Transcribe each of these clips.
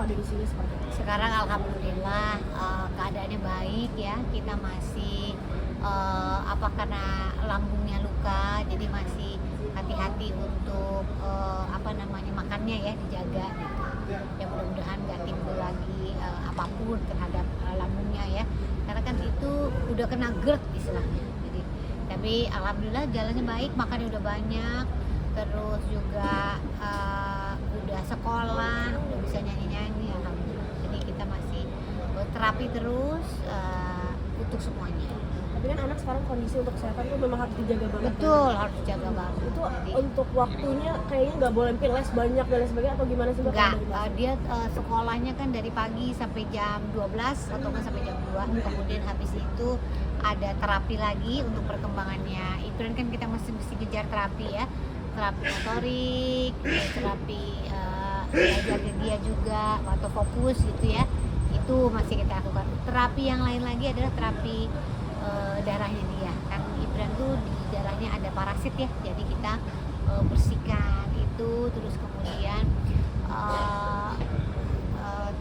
kondisinya seperti apa? Sekarang alhamdulillah keadaannya baik ya. Kita masih karena lambungnya luka, jadi masih hati-hati untuk makannya ya, dijaga gitu. Ya mudah-mudahan nggak timbul lagi apapun terhadap lambungnya ya. Karena kan itu udah kena GERD istilahnya. Jadi tapi alhamdulillah jalannya baik, makannya udah banyak, terus juga udah sekolah, udah bisa nyanyi-nyanyi alhamdulillah. Jadi kita masih terapi terus untuk semuanya. Tapi kan anak sekarang kondisi untuk kesehatan tuh memang harus dijaga banget. Betul, harus dijaga banget. Itu untuk waktunya kayaknya nggak boleh les banyak dan lain sebagainya atau gimana sih Mbak? Enggak, dia sekolahnya kan dari pagi sampai jam 12 atau nggak sampai jam 2. Kemudian habis itu ada terapi lagi untuk perkembangannya. Ibran kan kita mesti kejar terapi ya. Terapi motorik, terapi belajarnya dia juga atau fokus gitu ya. Itu masih kita lakukan. Terapi yang lain lagi adalah terapi darahnya dia. Kan Ibran tuh di darahnya ada parasit ya. Jadi kita bersihkan itu, terus kemudian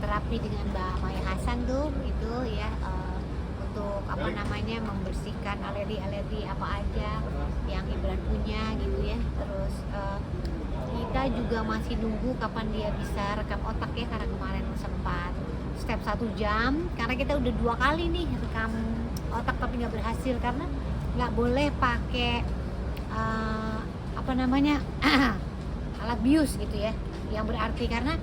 terapi dengan Mbak Maya Hasan tuh itu ya untuk membersihkan alergi apa aja yang Ibran punya gitu ya. Terus kita juga masih nunggu kapan dia bisa rekam otak ya, karena kemarin sempat step 1 jam karena kita udah 2 kali nih rekam otak tapi nggak berhasil karena nggak boleh pakai alat bius gitu ya, yang berarti karena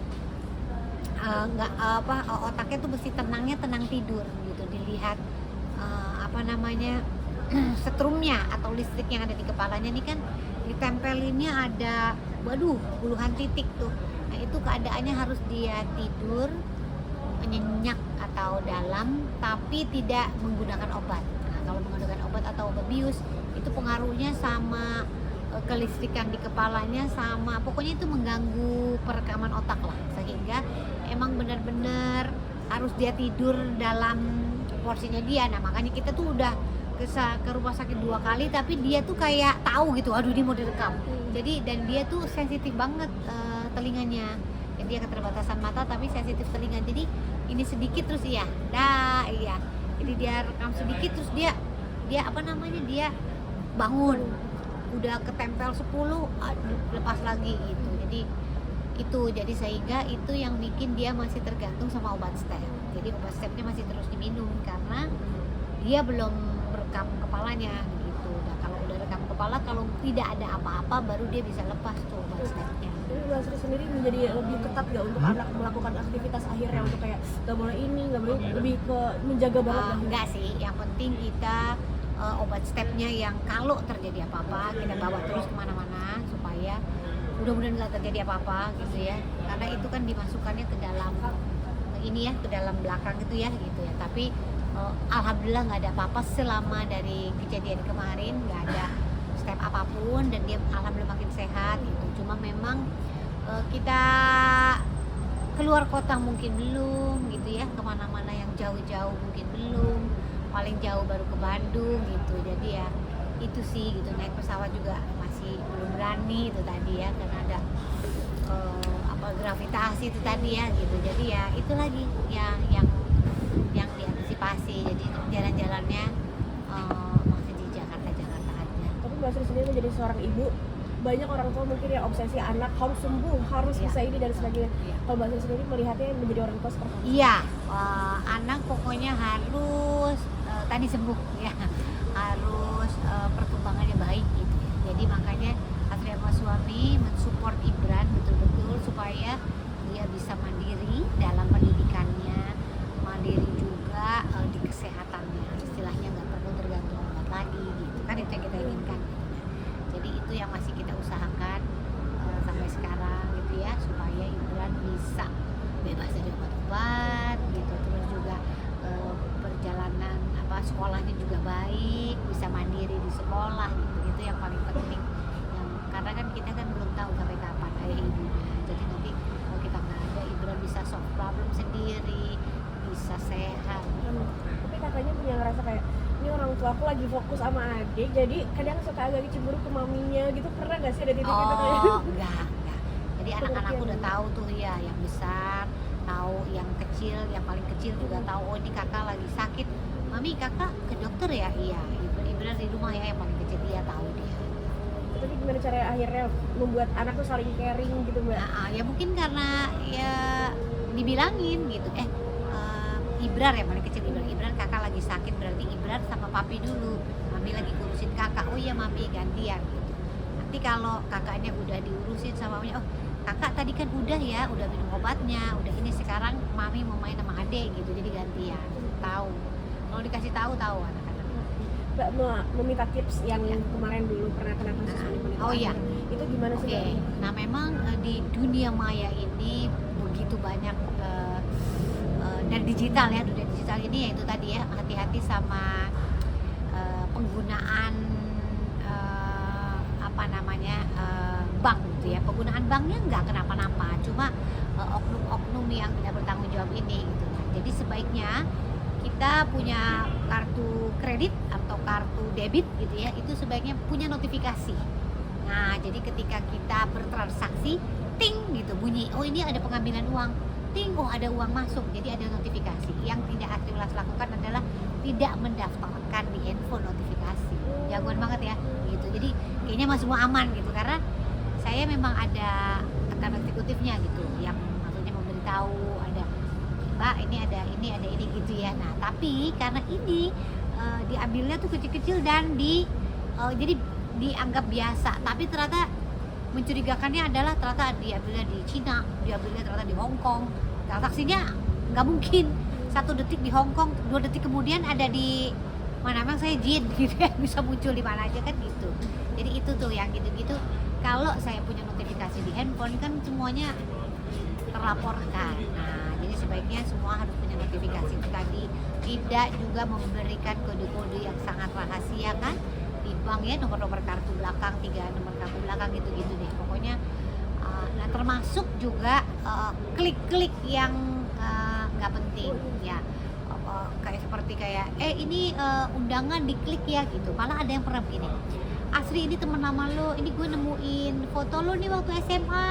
otaknya tuh mesti tenang tidur gitu, dilihat setrumnya atau listrik yang ada di kepalanya ini kan ditempelinnya ada puluhan titik tuh. Nah itu keadaannya harus dia tidur nyenyak atau dalam tapi tidak menggunakan obat. Nah, kalau menggunakan obat atau obat bius itu pengaruhnya sama kelistrikan di kepalanya, sama pokoknya itu mengganggu perekaman otak lah, sehingga emang benar-benar harus dia tidur dalam porsinya dia. Nah makanya kita tuh udah ke rumah sakit 2 kali tapi dia tuh kayak tahu gitu, aduh ini mau direkam. Jadi dan dia tuh sensitif banget telinganya. Jadi dia keterbatasan mata tapi sensitif telinga. Jadi ini sedikit terus iya. Jadi dia rekam sedikit terus dia dia bangun. Udah ketempel 10, lepas lagi gitu. Jadi sehingga itu yang bikin dia masih tergantung sama obat step. Jadi obat stepnya masih terus diminum karena dia belum merekam kepalanya gitu. Nah kalau udah rekam kepala, kalau tidak ada apa-apa baru dia bisa lepas tuh obat stepnya. Jadi Mbak Sri sendiri menjadi lebih ketat gak untuk anak melakukan aktivitas akhirnya untuk kayak gak boleh ini, gak boleh, lebih ke menjaga banget? Enggak sih, yang penting kita obat stepnya yang kalau terjadi apa-apa kita bawa terus kemana-mana supaya mudah-mudahan nggak terjadi apa-apa gitu ya, karena itu kan dimasukkannya ke dalam ke dalam belakang gitu ya tapi alhamdulillah nggak ada apa-apa selama dari kejadian kemarin, nggak ada step apapun dan dia alhamdulillah makin sehat gitu. Cuma memang kita keluar kota mungkin belum gitu ya, kemana-mana yang jauh-jauh mungkin belum, paling jauh baru ke Bandung gitu. Jadi ya itu sih gitu, naik pesawat juga masih belum berani itu tadi ya, karena ada gravitasi itu tadi ya gitu. Jadi ya itu lagi yang diantisipasi. Jadi jalan-jalannya masih di Jakarta aja. Tapi Mbak Sri sendiri menjadi seorang ibu, banyak orang tua mungkin yang obsesi anak harus sembuh, harus bisa ini dan sebagainya. Kalau Mbak Sri sendiri melihatnya menjadi orang tua seperti apa? Iya, anak pokoknya harus tadi sembuh ya, harus perkembangannya baik gitu. Jadi makanya Astri sama suami mensupport Ibran betul-betul supaya dia bisa mandiri dalam pendidikannya, mandiri juga di kesehatannya, istilahnya nggak perlu tergantung obat lagi gitu kan, itu yang kita inginkan gitu. Jadi itu yang masih kita usahakan sampai sekarang gitu ya, supaya Ibran bisa bebas dari obat-obat gitu, terus juga perjalanan sekolahnya juga baik, bisa mandiri di sekolah gitu, itu yang paling penting. Karena kan kita kan belum tahu sampai kapan ayah ibunya, jadi nanti kalau kita nggak ada, Ibran bisa solve problem sendiri, bisa sehat. Tapi katanya punya ngerasa kayak ini orang tua aku lagi fokus sama adik, jadi kadang suka agak cemburu ke maminya gitu. Pernah nggak sih ada titik itu kayak? Enggak. Jadi anak-anakku udah tahu tuh ya, yang besar tahu yang kecil, yang paling kecil juga tahu, oh ini kakak lagi sakit, mami kakak ke dokter ya, iya Ibra di rumah ya, yang paling kecil dia tahu dia. Tapi gimana cara akhirnya membuat anak tuh saling caring gitu Mbak? Ya mungkin karena ya dibilangin gitu, Ibrar ya paling kecil, Ibrar kakak lagi sakit, berarti Ibrar sama papi dulu, mami lagi ngurusin kakak, oh iya mami gantian gitu. Nanti kalau kakaknya udah diurusin sama mami, oh kakak tadi kan udah ya, udah minum obatnya, udah ini, sekarang mami mau main sama adek gitu, jadi gantian. Tahu, kalau dikasih tahu anak-anak. Mbak meminta tips yang kemarin dulu pernah kena kasus penipuan. Oh iya, itu gimana sih Mbak? Nah memang di dunia maya ini begitu banyak dan digital ya, dunia digital ini ya itu tadi ya, hati-hati sama penggunaan bank gitu ya. Penggunaan banknya nggak kenapa-napa, cuma oknum-oknum yang tidak bertanggung jawab ini gitu. Nah, jadi sebaiknya kita punya kartu kredit atau kartu debit gitu ya, itu sebaiknya punya notifikasi. Nah jadi ketika kita bertransaksi, ting gitu bunyi, oh ini ada pengambilan uang, ting, oh ada uang masuk, jadi ada notifikasi. Yang tidak Astriwelas lakukan adalah tidak mendaftarkan di handphone notifikasi. Jagoan banget ya gitu, jadi kayaknya masih semua aman gitu, karena saya memang ada tekanan eksekutifnya gitu, yang maksudnya memberitahu ada Mbak ini ada ini gitu ya. Nah tapi karena ini diambilnya tuh kecil-kecil dan jadi dianggap biasa, tapi ternyata mencurigakannya adalah ternyata diambilnya di Cina, diambilnya ternyata di Hong Kong. Transaksinya nggak mungkin 1 detik di Hong Kong, 2 detik kemudian ada di mana, memang saya jin gitu ya, bisa muncul di mana aja kan gitu. Jadi itu tuh yang gitu-gitu, kalau saya punya notifikasi di handphone kan semuanya terlaporkan. Nah jadi sebaiknya semua harus punya notifikasi itu tadi, tidak juga memberikan kode-kode yang sangat rahasia kan di bank ya, nomor-nomor kartu belakang, 3 nomor kartu belakang gitu-gitu deh pokoknya. Nah termasuk juga klik-klik yang nggak penting ya, kayak seperti ini undangan diklik ya gitu. Malah ada yang pernah begini, Asri ini temen lama lo, ini gue nemuin foto lo nih waktu SMA,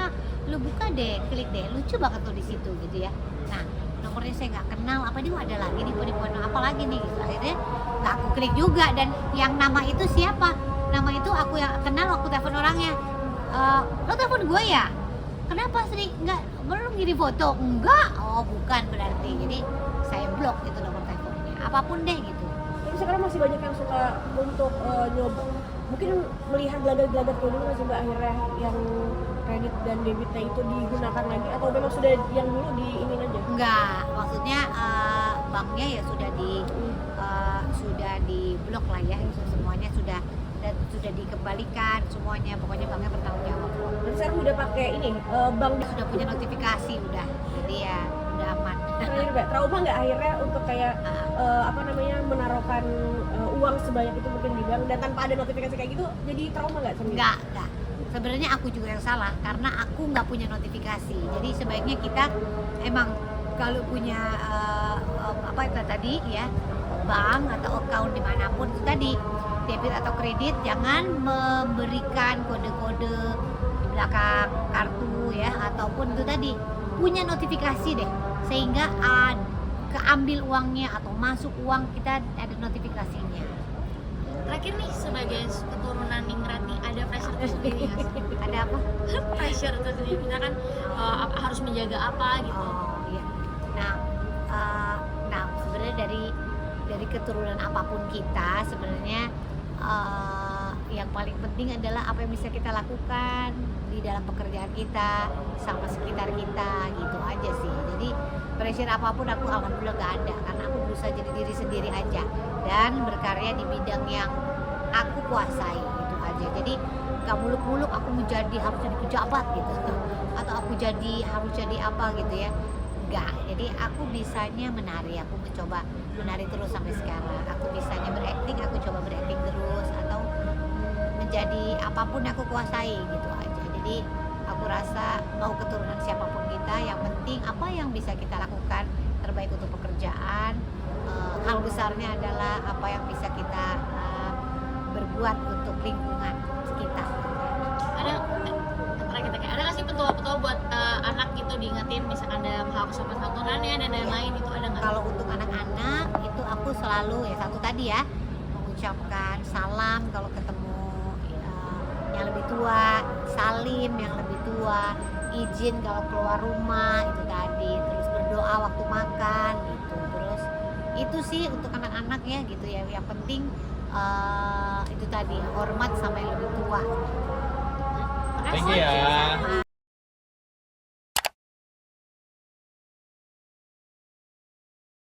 lo buka deh, klik deh, lucu banget lo di situ gitu ya. Nah nomornya saya nggak kenal, apa dia ada lagi nih, penipuan apa lagi nih gitu. Akhirnya nggak aku klik juga, dan yang nama itu siapa, nama itu aku yang kenal, aku telepon orangnya, lo telepon gue ya, kenapa Sri, nggak, belum ngirim foto, enggak, oh bukan berarti. Jadi saya blok itu nomor teleponnya, apapun deh gitu. Tapi sekarang masih banyak yang suka untuk nyoba, mungkin melihat gelagat-gelagat kayak dulu masih Mbak, akhirnya yang kredit dan debitnya itu digunakan lagi, atau memang sudah yang dulu diinin aja? Enggak, maksudnya banknya ya sudah di blok lah ya, semuanya sudah dikembalikan semuanya, pokoknya banknya bertanggung jawab. Jadi sekarang udah pakai ini bank Sudah punya notifikasi udah, jadi ya udah aman. terakhir Mbak, trauma nggak akhirnya untuk kayak menaruhkan uang sebanyak itu mungkin di bank dan tanpa ada notifikasi kayak gitu, jadi trauma nggak sendiri? Enggak. Sebenarnya aku juga yang salah karena aku nggak punya notifikasi. Jadi sebaiknya kita emang kalau punya apa itu tadi ya, bank atau account dimanapun itu tadi, debit atau kredit, jangan memberikan kode-kode di belakang kartu ya, ataupun itu tadi punya notifikasi deh, sehingga keambil uangnya atau masuk uang kita ada notifikasinya. Terakhir nih, sebagai keturunan Ningrati, ada pressure tersendiri nggak sih? Ada apa? Pressure tersendiri, misalkan harus menjaga apa gitu. Oh iya. Nah sebenarnya dari keturunan apapun kita sebenarnya yang paling penting adalah apa yang bisa kita lakukan di dalam pekerjaan kita sama sekitar kita, gitu aja sih. Jadi pressure apapun aku alhamdulillah gak ada, karena aku berusaha jadi diri sendiri aja dan berkarya di bidang yang aku kuasai, gitu aja. Jadi gak muluk-muluk aku menjadi harus jadi pejabat gitu, atau aku harus jadi apa gitu ya, enggak. Jadi aku bisanya menari, aku mencoba menari terus sampai sekarang. Aku bisanya berakting, aku coba berakting terus, atau menjadi apapun aku kuasai, gitu aja. Jadi aku rasa mau keturunan siapapun kita, yang penting apa yang bisa kita lakukan terbaik untuk pekerjaan. Hal besarnya adalah apa yang bisa kita berbuat untuk lingkungan sekitar. Ada nggak sih petua-petua buat anak gitu diingetin misalkan dalam hal kesopanan keturunannya dan lain-lain itu ada nggak? Kalau untuk anak-anak itu aku selalu ya satu tadi ya, mengucapkan salam kalau ketemu yang lebih tua, salim yang lebih tua, izin kalau keluar rumah itu tadi, terus berdoa waktu makan gitu. Terus itu sih untuk anak-anak ya gitu ya, yang penting itu tadi hormat sama yang lebih tua. Makasih. Thank you ya. Sama.